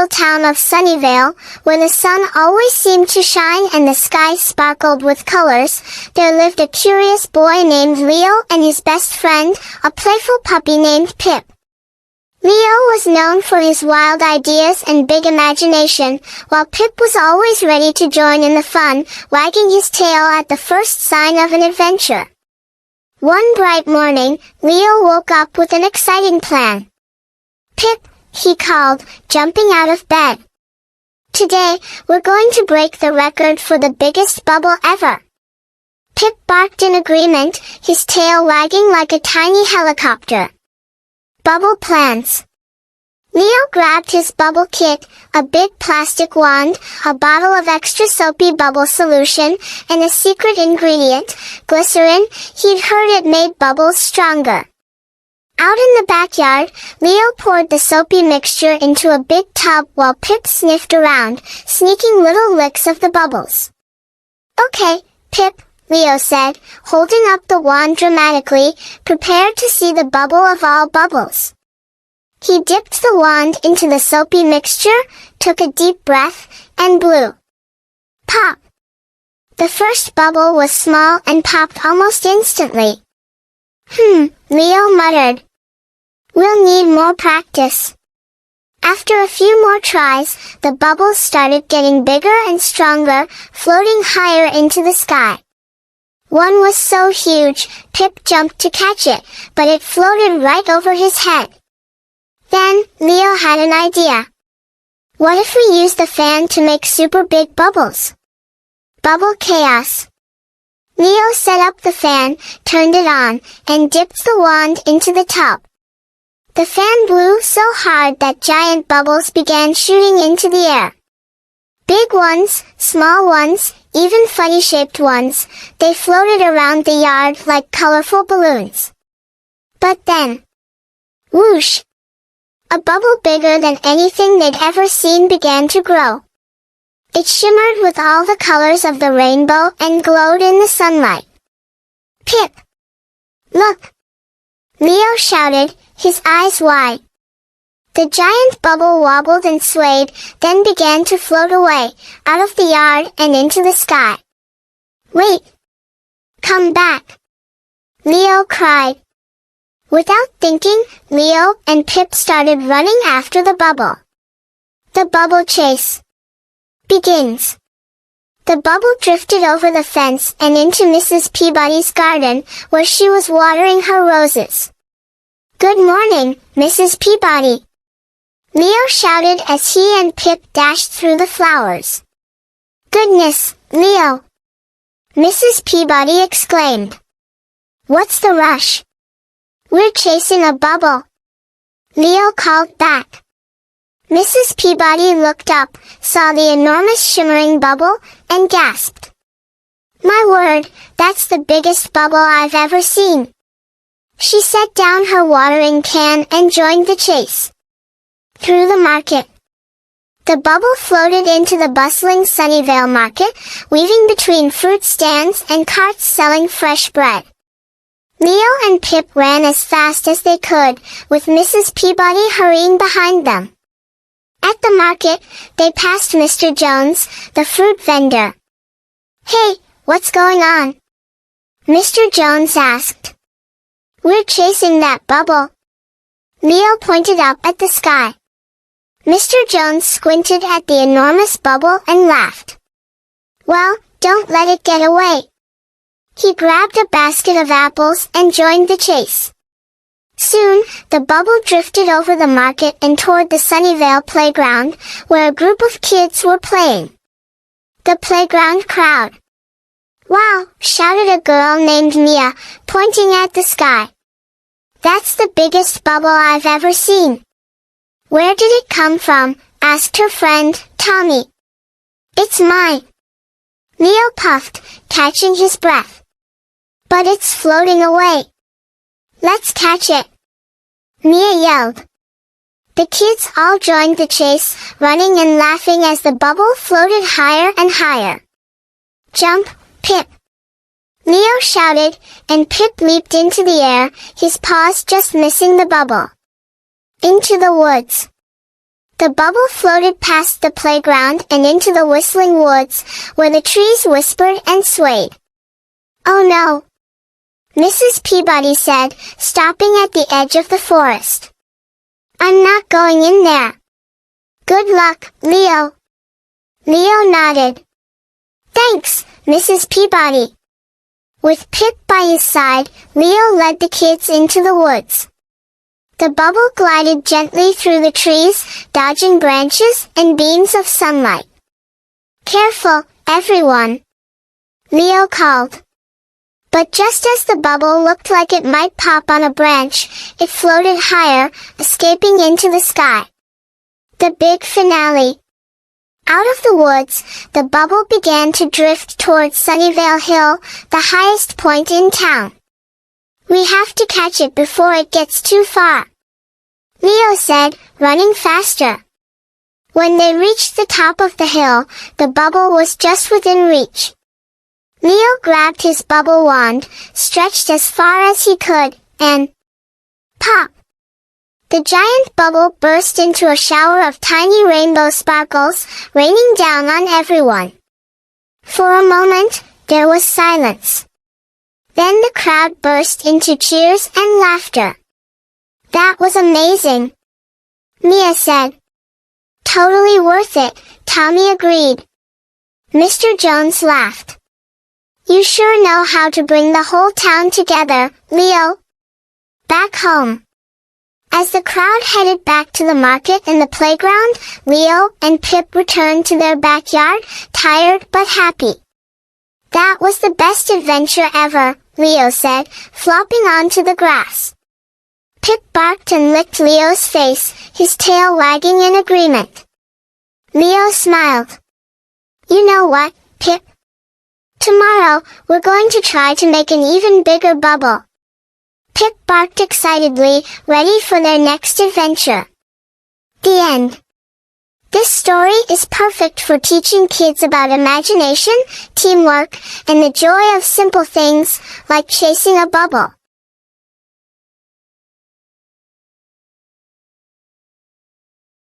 little town of Sunnyvale, where the sun always seemed to shine and the sky sparkled with colors, there lived a curious boy named Leo and his best friend, a playful puppy named Pip. Leo was known for his wild ideas and big imagination, while Pip was always ready to join in the fun, wagging his tail at the first sign of an adventure. One bright morning, Leo woke up with an exciting plan. "Pip," he called, jumping out of bed. "Today, we're going to break the record for the biggest bubble ever." Pip barked in agreement, his tail wagging like a tiny helicopter. Bubble plans. Leo grabbed his bubble kit, a big plastic wand, a bottle of extra soapy bubble solution, and a secret ingredient, glycerin. He'd heard it made bubbles stronger. Out in the backyard, Leo poured the soapy mixture into a big tub while Pip sniffed around, sneaking little licks of the bubbles. "Okay, Pip," Leo said, holding up the wand dramatically, prepared to see the bubble of all bubbles. He dipped the wand into the soapy mixture, took a deep breath, and blew. Pop! The first bubble was small and popped almost instantly. Leo muttered. "We'll need more practice." After a few more tries, the bubbles started getting bigger and stronger, floating higher into the sky. One was so huge, Pip jumped to catch it, but it floated right over his head. Then, Leo had an idea. What if we use the fan to make super big bubbles? Bubble chaos. Leo set up the fan, turned it on, and dipped the wand into the tub. The fan blew so hard that giant bubbles began shooting into the air. Big ones, small ones, even funny-shaped ones, they floated around the yard like colorful balloons. But then, whoosh! A bubble bigger than anything they'd ever seen began to grow. It shimmered with all the colors of the rainbow and glowed in the sunlight. "Pip! Look!" Leo shouted, his eyes wide. The giant bubble wobbled and swayed, then began to float away, out of the yard and into the sky. "Wait! Come back!" Leo cried. Without thinking, Leo and Pip started running after the bubble. The bubble chase begins. The bubble drifted over the fence and into Mrs. Peabody's garden, where she was watering her roses. "Good morning, Mrs. Peabody!" Leo shouted as he and Pip dashed through the flowers. "Goodness, Leo!" Mrs. Peabody exclaimed. "What's the rush?" "We're chasing a bubble," Leo called back. Mrs. Peabody looked up, saw the enormous shimmering bubble, and gasped. "My word, that's the biggest bubble I've ever seen." She set down her watering can and joined the chase. Through the market. The bubble floated into the bustling Sunnyvale market, weaving between fruit stands and carts selling fresh bread. Leo and Pip ran as fast as they could, with Mrs. Peabody hurrying behind them. At the market, they passed Mr. Jones, the fruit vendor. "Hey, what's going on?" Mr. Jones asked. "We're chasing that bubble." Leo pointed up at the sky. Mr. Jones squinted at the enormous bubble and laughed. "Well, don't let it get away." He grabbed a basket of apples and joined the chase. Soon, the bubble drifted over the market and toward the Sunnyvale playground, where a group of kids were playing. The playground crowd. "Wow!" shouted a girl named Mia, pointing at the sky. "That's the biggest bubble I've ever seen." "Where did it come from?" asked her friend, Tommy. "It's mine." Leo puffed, catching his breath. "But it's floating away." "Let's catch it!" Mia yelled. The kids all joined the chase, running and laughing as the bubble floated higher and higher. "Jump, Pip!" Leo shouted, and Pip leaped into the air, his paws just missing the bubble. Into the woods. The bubble floated past the playground and into the whistling woods, where the trees whispered and swayed. "Oh no!" Mrs. Peabody said, stopping at the edge of the forest. "I'm not going in there." "Good luck, Leo." Leo nodded. "Thanks, Mrs. Peabody." With Pip by his side, Leo led the kids into the woods. The bubble glided gently through the trees, dodging branches and beams of sunlight. "Careful, everyone," Leo called. But just as the bubble looked like it might pop on a branch, it floated higher, escaping into the sky. The big finale. Out of the woods, the bubble began to drift towards Sunnyvale Hill, the highest point in town. "We have to catch it before it gets too far," Leo said, running faster. When they reached the top of the hill, the bubble was just within reach. Leo grabbed his bubble wand, stretched as far as he could, and pop! The giant bubble burst into a shower of tiny rainbow sparkles, raining down on everyone. For a moment, there was silence. Then the crowd burst into cheers and laughter. "That was amazing," Mia said. "Totally worth it," Tommy agreed. Mr. Jones laughed. "You sure know how to bring the whole town together, Leo." Back home. As the crowd headed back to the market and the playground, Leo and Pip returned to their backyard, tired but happy. "That was the best adventure ever," Leo said, flopping onto the grass. Pip barked and licked Leo's face, his tail wagging in agreement. Leo smiled. "You know what, Pip? Tomorrow, we're going to try to make an even bigger bubble." Pip barked excitedly, ready for their next adventure. The end. This story is perfect for teaching kids about imagination, teamwork, and the joy of simple things, like chasing a bubble.